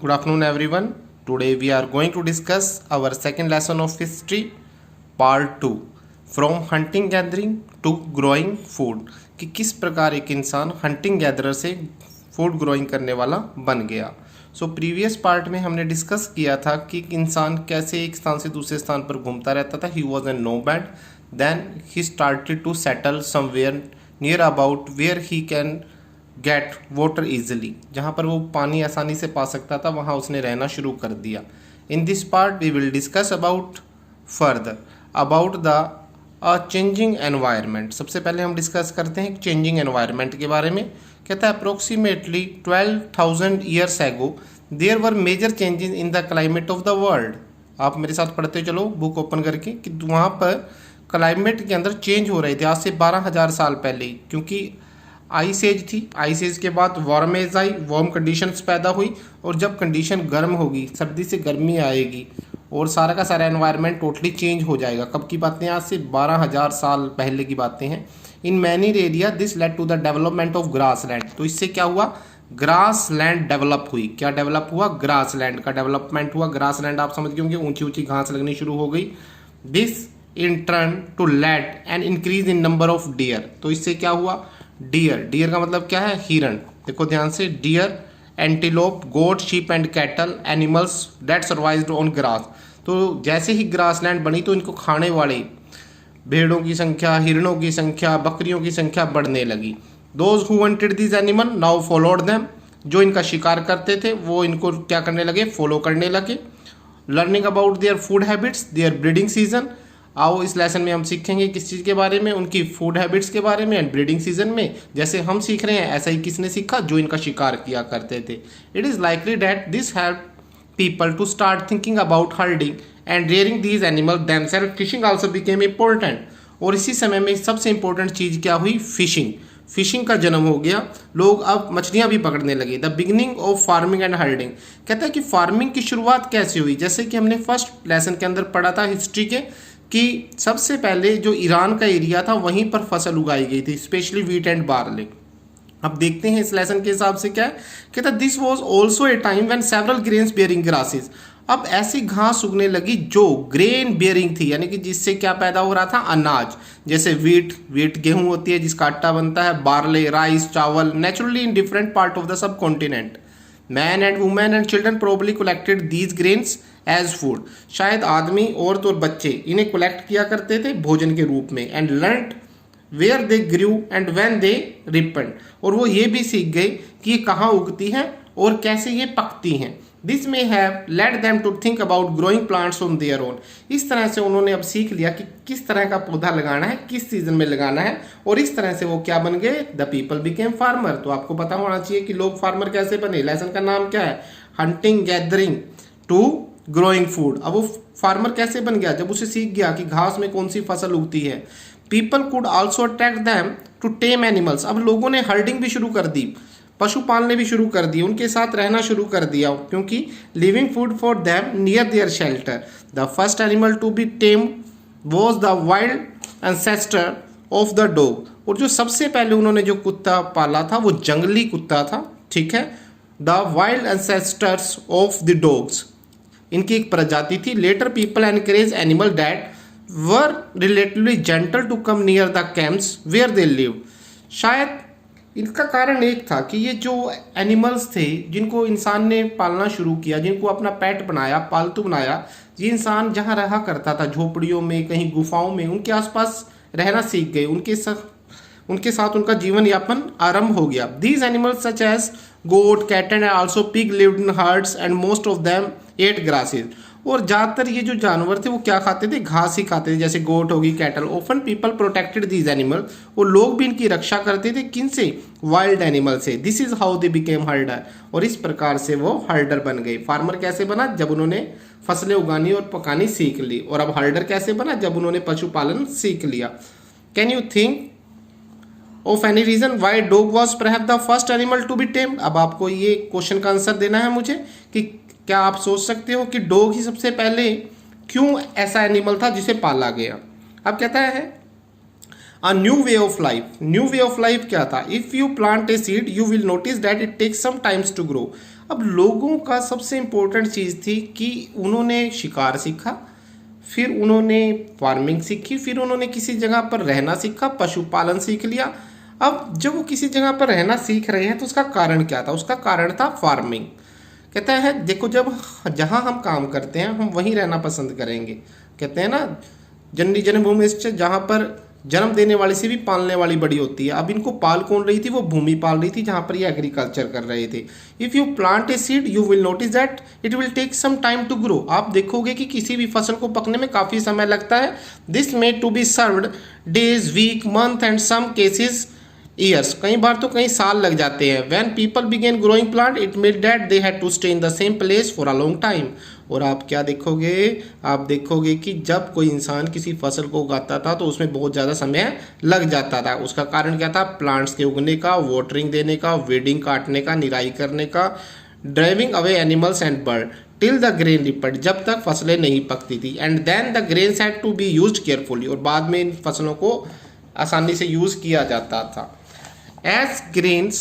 Good afternoon, everyone. Today we are going to discuss our second lesson of history, part 2, from hunting gathering to growing food. कि किस प्रकार एक इंसान hunting gatherer से food growing करने वाला बन गया. सो प्रीवियस पार्ट में हमने डिस्कस किया था कि इंसान कैसे एक स्थान से दूसरे स्थान पर घूमता रहता था. He was a nomad. Then he started to settle somewhere near about where he can get water easily. जहाँ पर वो पानी आसानी से पा सकता था वहाँ उसने रहना शुरू कर दिया. In this part we will discuss about further about the changing environment. सबसे पहले हम डिस्कस करते हैं चेंजिंग एनवायरनमेंट के बारे में. कहता है approximately 12,000 years ago there were major changes in the climate of the world. आप मेरे साथ पढ़ते चलो बुक ओपन करके कि वहाँ पर क्लाइमेट के अंदर चेंज हो रहे थे आज से 12,000 साल पहले. क्योंकि आइस एज थी. आइस एज के बाद वार्म एज आई. वार्म कंडीशंस पैदा हुई और जब कंडीशन गर्म होगी, सर्दी से गर्मी आएगी और सारा का सारा एनवायरनमेंट टोटली चेंज हो जाएगा. कब की बातें? आज से 12,000 साल पहले की बातें हैं. In many area this led to the development of grassland. तो इससे क्या हुआ? ग्रास लैंड डेवलप हुई. क्या डेवलप हुआ? ग्रास लैंड का डेवलपमेंट हुआ. ग्रास लैंड आप समझ गए होंगे, ऊंची ऊंची घास लगनी शुरू हो गई. This in turn to led and increase in number of deer. तो इससे क्या हुआ? डियर. डियर का मतलब क्या है? हिरण. देखो ध्यान से. Deer, antelope, goat, sheep and cattle animals that survived on grass. तो जैसे ही ग्रास लैंड बनी तो इनको खाने वाले भेड़ों की संख्या, हिरणों की संख्या, बकरियों की संख्या बढ़ने लगी. Those who wanted this animal now followed them. जो इनका शिकार करते थे वो इनको क्या करने लगे? फॉलो करने लगे. Learning about their food habits, their breeding season. आओ इस लेसन में हम सीखेंगे किस चीज़ के बारे में? उनकी फूड हैबिट्स के बारे में एंड ब्रीडिंग सीजन में. जैसे हम सीख रहे हैं ऐसा ही किसने सीखा? जो इनका शिकार किया करते थे. It is likely that this help people to start thinking about herding and rearing these animal themself. Fishing also became important. और इसी समय में सबसे इंपॉर्टेंट चीज़ क्या हुई? फिशिंग. फिशिंग का जन्म हो गया. लोग अब मछलियां भी पकड़ने लगे. The beginning of farming and herding. कहता है कि फार्मिंग की शुरुआत कैसे हुई? जैसे कि हमने फर्स्ट लेसन के अंदर पढ़ा था हिस्ट्री के कि सबसे पहले जो ईरान का एरिया था वहीं पर फसल उगाई गई थी, स्पेशली वीट एंड बार्ले. अब देखते हैं इस लेसन के हिसाब से क्या है. कहता है this was also a time when several grains bearing grasses. अब ऐसी घास उगने लगी जो ग्रेन बेयरिंग थी, यानी कि जिससे क्या पैदा हो रहा था? अनाज. जैसे वीट गेहूं होती है जिसका आटा बनता है. बार्ले, राइस, चावल. Naturally in different part of the subcontinent man and women and children probably collected these grains as food. शायद आदमी, औरत और बच्चे इन्हें कलेक्ट किया करते थे भोजन के रूप में. And learned where they grew and when they ripened. और वो ये भी सीख गए कि ये कहाँ उगती हैं और कैसे ये पकती हैं. This may have led them to think about growing plants on their own. इस तरह से उन्होंने अब सीख लिया कि किस तरह का पौधा लगाना है, किस सीजन में लगाना है. और इस तरह से वो क्या बन गए? The people became farmer. तो आपको पता होना चाहिए कि लोग फार्मर कैसे बने. लेसन का नाम क्या है? Hunting gathering to growing food. अब वो फार्मर कैसे बन गया? जब उसे सीख गया कि घास में कौन सी फसल उगती है. People could also attract them to tame animals. अब लोगों ने हर्डिंग भी शुरू कर दी, पशु पालने भी शुरू कर दिए, उनके साथ रहना शुरू कर दिया. क्योंकि living food for them near their shelter. The first animal to be tame was the wild ancestor of the dog. और जो सबसे पहले उन्होंने जो कुत्ता पाला था वो जंगली कुत्ता था. ठीक है. The wild ancestors of the dogs, इनकी एक प्रजाति थी. Later people encourage animal that were relatively gentle to come near the camps where they live. शायद इनका कारण एक था कि ये जो एनिमल्स थे जिनको इंसान ने पालना शुरू किया, जिनको अपना पेट बनाया, पालतू बनाया, ये इंसान जहाँ रहा करता था झोपड़ियों में, कहीं गुफाओं में, उनके आसपास रहना सीख गए. उनके साथ उनका जीवन यापन आरंभ हो गया. These animals such as goat, cat and also pig lived in herds and most of them ate grasses. और ज़्यादातर ये जो जानवर थे वो क्या खाते थे? घास ही खाते थे. जैसे गोट होगी, cattle. Often people protected these animal. और लोग भी इनकी रक्षा करते थे. किन से? वाइल्ड एनिमल से. This is how they became हर्डर. और इस प्रकार से वो हर्डर बन गए. फार्मर कैसे बना? जब उन्होंने फसलें उगानी और पकानी सीख ली. और अब हर्डर कैसे बना? जब उन्होंने पशुपालन सीख लिया. Can you think of any reason why dog was perhaps the first animal to be tamed. अब आपको ये क्वेश्चन का आंसर देना है मुझे कि क्या आप सोच सकते हो कि डॉग ही सबसे पहले क्यों ऐसा एनिमल था जिसे पाला गया? अब कहता है a new way of life. New way of life क्या था? If you plant a seed you will notice that it takes some times to grow. अब लोगों का सबसे इम्पोर्टेंट चीज़ थी कि उन्होंने शिकार सीखा, फिर उन्होंने फार्मिंग सीखी, फिर उन्होंने किसी जगह पर रहना सीखा, पशुपालन सीख लिया। अब जब वो किसी जगह पर रहना सीख रहे हैं तो उसका कारण क्या था? उसका कारण था फार्मिंग। कहता है देखो, जब जहाँ हम काम करते हैं हम वहीं रहना पसंद करेंगे। कहते हैं ना, जननी जन्मभूमि से, जहाँ पर जन्म देने वाली से भी पालने वाली बड़ी होती है। अब इनको पाल कौन रही थी? वो भूमि पाल रही थी जहाँ पर ये एग्रीकल्चर कर रहे थे। If you plant a seed you will notice that it will take some time to grow. आप देखोगे कि किसी भी फसल को पकने में काफ़ी समय लगता है। This made to be served days, week, month and some cases years. कई बार तो कई साल लग जाते हैं। When people begin growing plant it made that they had to stay in the same place for a long time. और आप क्या देखोगे? आप देखोगे कि जब कोई इंसान किसी फसल को उगाता था तो उसमें बहुत ज़्यादा समय लग जाता था। उसका कारण क्या था? प्लांट्स के उगने का, वाटरिंग देने का, वीडिंग काटने का, निराई करने का, driving away animals and bird till the grain ripened, जब तक फसलें नहीं पकती थी। And then the grains had to be used carefully, और बाद में इन फसलों को आसानी से यूज़ किया जाता था। As grains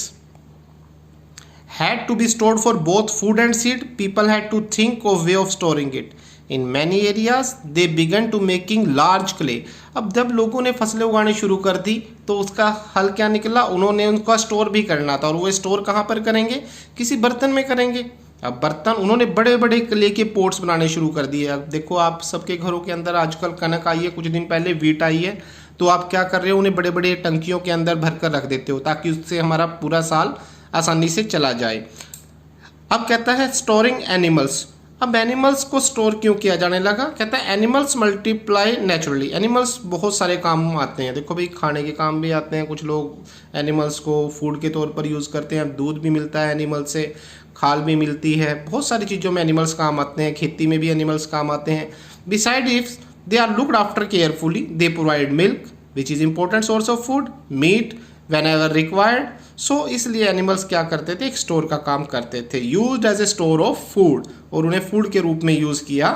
had to be stored for both food and seed, people had to think of way of storing it. In many areas, they began to making large clay. अब जब लोगों ने फसलें उगानी शुरू कर दी तो उसका हल क्या निकला? उन्होंने उनका स्टोर भी करना था, और वो स्टोर कहाँ पर करेंगे? किसी बर्तन में करेंगे। अब बर्तन, उन्होंने बड़े बड़े क्ले के पोट्स बनाने शुरू कर दिए। अब देखो, आप सबके घरों के अंदर आजकल कनक आई है, कुछ दिन पहले वीट आई है, तो आप क्या कर रहे हो? उन्हें बड़े बड़े टंकियों के अंदर भर कर रख देते हो ताकि उससे हमारा पूरा साल आसानी से चला जाए। अब कहता है स्टोरिंग एनिमल्स। अब एनिमल्स को स्टोर क्यों किया जाने लगा? कहता है एनिमल्स मल्टीप्लाई नेचुरली। एनिमल्स बहुत सारे काम आते हैं। देखो भाई, खाने के काम भी आते हैं। कुछ लोग एनिमल्स को फूड के तौर पर यूज़ करते हैं। दूध भी मिलता है एनिमल से, खाल भी मिलती है, बहुत सारी चीज़ों में एनिमल्स काम आते हैं। खेती में भी एनिमल्स काम आते हैं। Beside if they are looked after carefully, they provide milk which is important source of food, meat whenever required. So इसलिए एनिमल्स क्या करते थे? एक स्टोर का काम करते थे, used as a store of food, और उन्हें फूड के रूप में यूज़ किया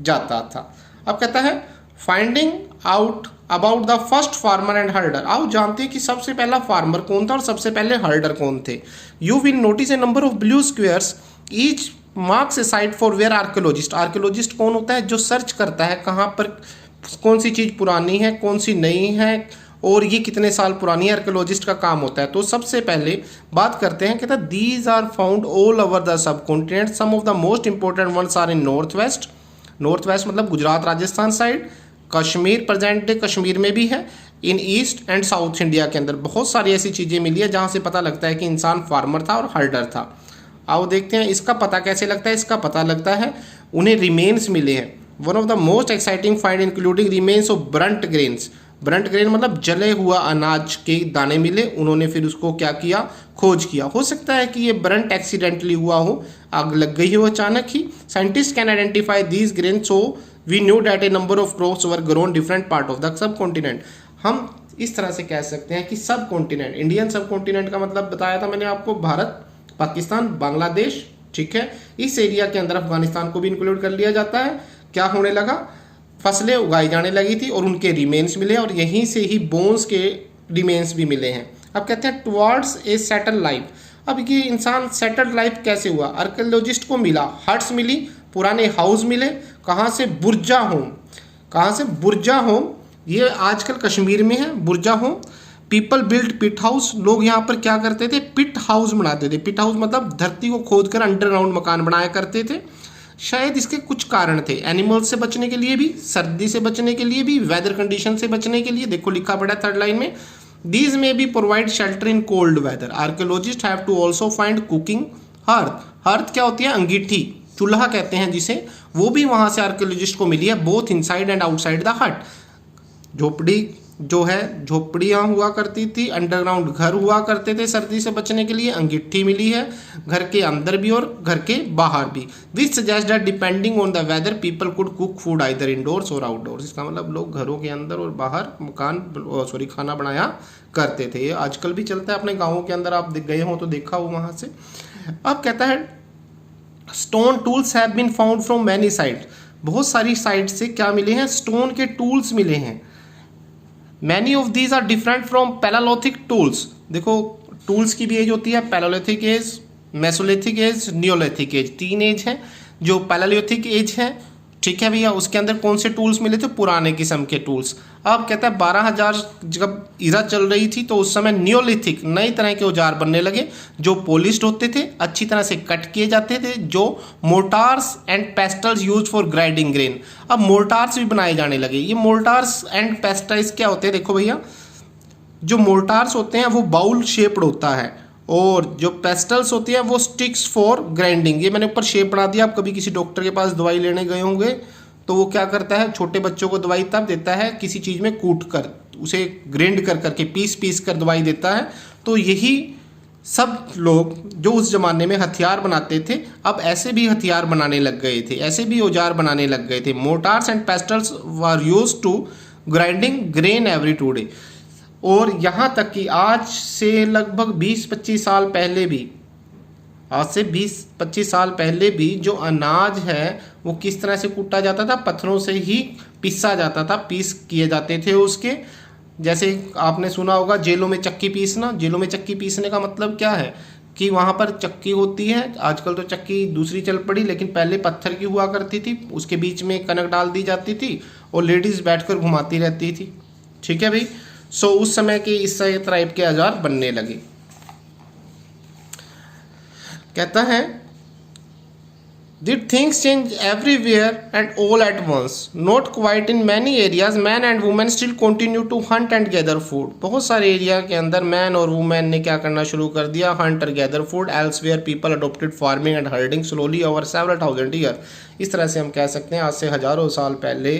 जाता था। अब कहता है finding out about the first farmer and हर्डर। आओ जानते हैं कि सबसे पहला फार्मर कौन था और सबसे पहले हर्डर कौन थे। You will notice a number of blue squares, each marks a site for where archaeologist. Archaeologist कौन होता है? जो सर्च करता है कहाँ पर कौन सी चीज़ पुरानी है, कौन सी नई है, और ये कितने साल पुरानी है। आर्कियोलॉजिस्ट का काम होता है। तो सबसे पहले बात करते हैं, कहता है these are found all over the subcontinent, some of the most important ones are in north west. North west मतलब Gujarat, Rajasthan side, Kashmir, present day Kashmir में भी है, in east and south India के अंदर बहुत सारी ऐसी चीज़ें मिली है जहाँ से पता लगता है कि इंसान फार्मर था और हर्डर था। आओ देखते हैं इसका पता कैसे लगता है। इसका पता लगता है, उन्हें रिमेन्स मिले हैं। One of the most exciting find including remains of Brunt grains. Brunt grain मतलब जले हुआ अनाज के दाने मिले। उन्होंने फिर उसको क्या किया? खोज किया। हो सकता है कि ये ब्रंट एक्सीडेंटली हुआ हो, आग लग गई हो अचानक ही। Scientist can identify these grain, so we knew that a number of crops were grown different part of the subcontinent. हम इस तरह से कह सकते हैं कि सब कॉन्टिनेंट, इंडियन सब कॉन्टिनेंट का मतलब बताया था मैंने आपको, भारत, पाकिस्तान, बांग्लादेश, ठीक है। इस एरिया के अंदर अफगानिस्तान को भी इंक्लूड कर लिया जाता है। क्या होने लगा? फसलें उगाई जाने लगी थी और उनके रिमेन्स मिले, और यहीं से ही बोन्स के रिमेन्स भी मिले हैं। अब कहते हैं टुवर्ड्स ए सेटल लाइफ। अब ये इंसान सेटल्ड लाइफ कैसे हुआ? आर्कियोलॉजिस्ट को मिला, हट्स मिली, पुराने हाउस मिले। कहाँ से? बुर्जा होम। कहाँ से? बुर्जा होम। ये आजकल कश्मीर में है बुर्जा होम। पीपल बिल्ड पिट हाउस। लोग यहाँ पर क्या करते थे? पिट हाउस बनाते थे। पिट हाउस मतलब धरती को खोदकर अंडरग्राउंड मकान बनाया करते थे। शायद इसके कुछ कारण थे, एनिमल्स से बचने के लिए भी, सर्दी से बचने के लिए भी, वेदर कंडीशन से बचने के लिए। देखो लिखा पड़ा है थर्ड लाइन में, these may be provide shelter in cold weather. Archaeologist have to also find cooking hearth. Hearth क्या होती है? अंगीठी, चूल्हा कहते हैं जिसे, वो भी वहाँ से आर्कियोलॉजिस्ट को मिली है, both inside and outside the हट। झोपड़ी जो है, झोपड़ियाँ हुआ करती थी, अंडरग्राउंड घर हुआ करते थे सर्दी से बचने के लिए। अंगीठी मिली है घर के अंदर भी और घर के बाहर भी। Which suggest that depending on the weather people could cook food either indoors or outdoors. इसका मतलब लोग घरों के अंदर और बाहर खाना बनाया करते थे। ये आजकल भी चलता है, अपने गाँवों के अंदर आप गए हो तो देखा हो वहाँ से। अब कहता है stone tools have been found from many sites. बहुत सारी साइट से क्या मिले हैं? स्टोन के टूल्स मिले हैं। Many of these are different from palaeolithic tools. देखो टूल्स की भी एज होती है, palaeolithic age, mesolithic age, neolithic age, 3 age है। जो पैलेलियोथिक एज है, ठीक है भैया, उसके अंदर कौन से टूल्स मिले थे? पुराने किस्म के टूल्स। अब कहता है 12,000 जब इरा चल रही थी तो उस समय नियोलिथिक नई तरह के औजार बनने लगे जो पॉलिश्ड होते थे, अच्छी तरह से कट किए जाते थे, जो मोर्टार्स and pastels use for grinding grain. अब मोर्टार्स भी बनाए जाने लगे। ये मोर्टार्स एंड पेस्टल्स क्या होते हैं? देखो भैया, जो मोर्टार्स होते हैं वो बाउल शेप्ड होता है और जो पेस्टल्स होती है वो स्टिक्स फॉर ग्राइंडिंग। ये मैंने ऊपर शेप बना दिया। आप कभी किसी डॉक्टर के पास दवाई लेने गए होंगे तो वो क्या करता है, छोटे बच्चों को दवाई तब देता है किसी चीज़ में कूट कर, उसे ग्राइंड कर करके पीस पीस कर दवाई देता है। तो यही सब लोग जो उस ज़माने में हथियार बनाते थे अब ऐसे भी हथियार बनाने लग गए थे, ऐसे भी औजार बनाने लग गए थे। Mortars and pestles were used to grinding grain every today. और यहाँ तक कि आज से लगभग 20-25 साल पहले भी, आज से 20-25 साल पहले भी जो अनाज है वो किस तरह से कूटा जाता था? पत्थरों से ही पीसा जाता था, पीस किए जाते थे उसके। जैसे आपने सुना होगा जेलों में चक्की पीसना। जेलों में चक्की पीसने का मतलब क्या है कि वहाँ पर चक्की होती है। आजकल तो चक्की दूसरी चल पड़ी, लेकिन पहले पत्थर की हुआ करती थी, उसके बीच में कनक डाल दी जाती थी और लेडीज़ बैठकर घुमाती रहती थी। ठीक है भाई। सो उस समय के इस टाइप के औजार बनने लगे। कहता है Did things change everywhere and all at once? Not quite in many areas. Man and women still continue to hunt and gather food. बहुत सारे एरिया के अंदर मैन और वुमेन ने क्या करना शुरू कर दिया? Hunt and gather food. Elsewhere people adopted farming and herding slowly over several thousand years. इस तरह से हम कह सकते हैं आज से हजारों साल पहले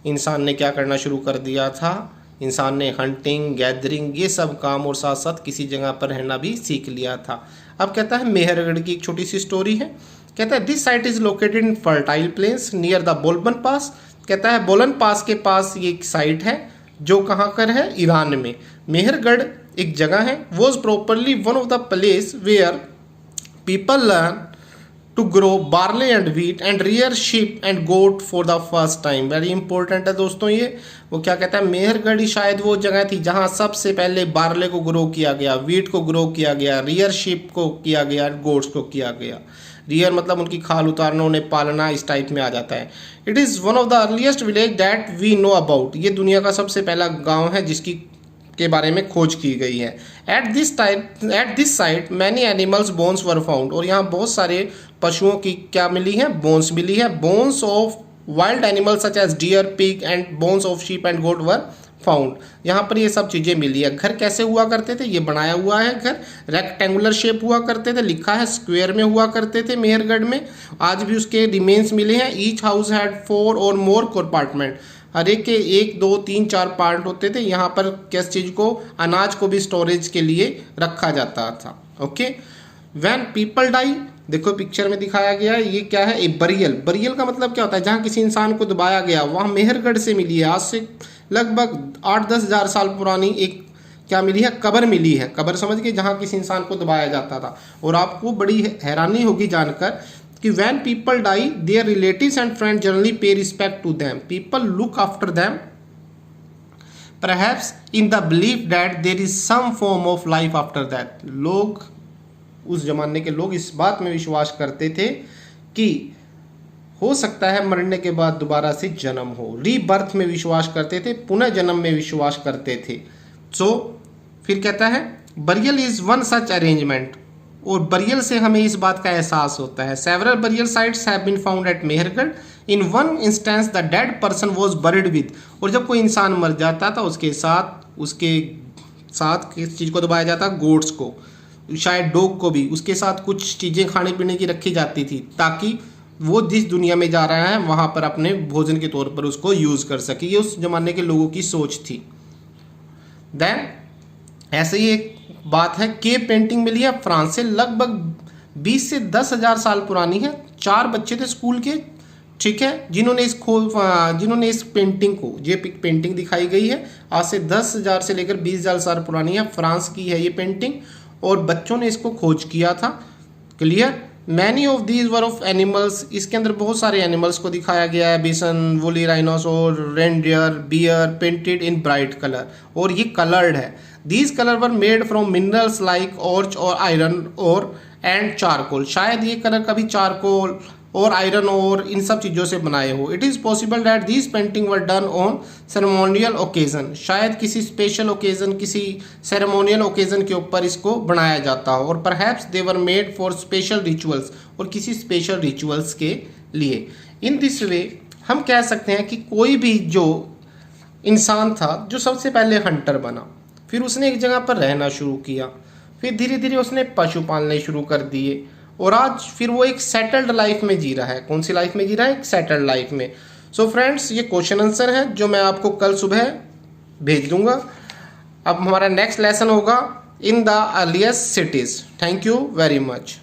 इंसान ने क्या करना शुरू कर दिया था? इंसान ने हंटिंग, गैदरिंग, ये सब काम और साथ साथ किसी जगह पर रहना भी सीख लिया था। अब कहता है मेहरगढ़ की एक छोटी सी स्टोरी है। कहता है this site is located in fertile planes near the बोलन पास। कहता है बोलन पास के पास ये एक साइट है जो कहाँ कर है? ईरान में। मेहरगढ़ एक जगह है। Was properly one of the place where people learn to grow barley and wheat and rear sheep and goat for the first time. Very important है दोस्तों ये। वो क्या कहता है? मेहरगढ़ ही शायद वो जगह थी जहाँ सबसे पहले बार्ले को ग्रो किया गया, व्हीट को ग्रो किया गया, रियर शीप को किया गया, गोट्स को किया गया। रियर मतलब उनकी खाल उतारना, उन्हें पालना, इस टाइप में आ जाता है। It is one of the earliest village that we know about. ये दुनिया का सबसे पहला गाँव है जिसकी के बारे में खोज की गई है। At this site many animals bones were found. और यहाँ बहुत सारे पशुओं की क्या मिली है? बोन्स मिली है। Bones of wild animals such as deer, pig and bones of sheep and goat were found. यहाँ पर ये सब चीज़ें मिली है। घर कैसे हुआ करते थे? ये बनाया हुआ है घर, रेक्टेंगुलर शेप हुआ करते थे, लिखा है स्क्वायर में हुआ करते थे मेहरगढ़ में। आज भी उसके रिमेन्स मिले हैं। ईच हाउस हैड 4 और मोर कंपार्टमेंट। हर एक के 1, 2, 3, 4 पार्ट होते थे। यहाँ पर किस चीज़ को? अनाज को भी स्टोरेज के लिए रखा जाता था। ओके। व्हेन पीपल डाई, देखो पिक्चर में दिखाया गया है, ये क्या है? ए बरियल। बरियल का मतलब क्या होता है? जहाँ किसी इंसान को दबाया गया। वहाँ मेहरगढ़ से मिली है। आज से लगभग 8-10 हज़ार साल पुरानी एक क्या मिली है? कब्र मिली है। कब्र समझ के जहाँ किसी इंसान को दबाया जाता था। और आपको बड़ी हैरानी होगी जानकर कि when people die, their relatives and friends generally pay respect to them. People look after them, perhaps in the belief that there is some form of life after that. लोग, उस जमाने के लोग इस बात में विश्वास करते थे कि हो सकता है मरने के बाद दोबारा से जन्म हो। रीबर्थ में विश्वास करते थे, पुनः जन्म में विश्वास करते थे। फिर कहता है burial is one such arrangement. और बरियल से हमें इस बात का एहसास होता है। Several burial sites have been found at Mehrgarh. In one instance the dead person was buried with. और जब कोई इंसान मर जाता था उसके साथ किस चीज़ को दबाया जाता? गोट्स को, शायद डॉग को भी। उसके साथ कुछ चीज़ें खाने पीने की रखी जाती थी ताकि वो जिस दुनिया में जा रहा है वहाँ पर अपने भोजन के तौर पर उसको यूज़ कर सके। ये उस जमाने के लोगों की सोच थी। देन ऐसे ही एक बात है, केव पेंटिंग मिली है फ्रांस से, लगभग 20 से 10 हज़ार साल पुरानी है। 4 बच्चे थे स्कूल के, ठीक है, जिन्होंने इस पेंटिंग को, ये पेंटिंग दिखाई गई है आज से 10,000 से लेकर 20,000 साल पुरानी है। फ्रांस की है ये पेंटिंग और बच्चों ने इसको खोज किया था। Clear. Many of these were of animals. इसके अंदर बहुत सारे एनिमल्स को दिखाया गया है। Bison, woolly rhinoceros, reindeer, bear, painted in bright colour. और ये कलर्ड है। These colour were made from minerals like ऑर्च और आयरन और एंड चारकोल। शायद ये कलर कभी चारकोल और आयरन और इन सब चीज़ों से बनाए हो। It is possible that these painting were done on ceremonial occasion. शायद किसी स्पेशल ओकेजन, किसी सेरेमोनियल ओकेजन के ऊपर इसको बनाया जाता हो। और perhaps they were made for special rituals, और किसी स्पेशल रिचुअल्स के लिए। इन दिस वे हम कह सकते हैं कि कोई भी जो इंसान था जो सबसे पहले हंटर बना, फिर उसने एक जगह पर रहना शुरू किया, फिर धीरे धीरे उसने पशु पालने शुरू कर दिए, और आज फिर वो एक सेटल्ड लाइफ में जी रहा है। कौन सी लाइफ में जी रहा है? एक सेटल्ड लाइफ में। सो फ्रेंड्स, ये क्वेश्चन आंसर है जो मैं आपको कल सुबह भेज दूंगा। अब हमारा नेक्स्ट लेसन होगा in the earliest cities. Thank you very much.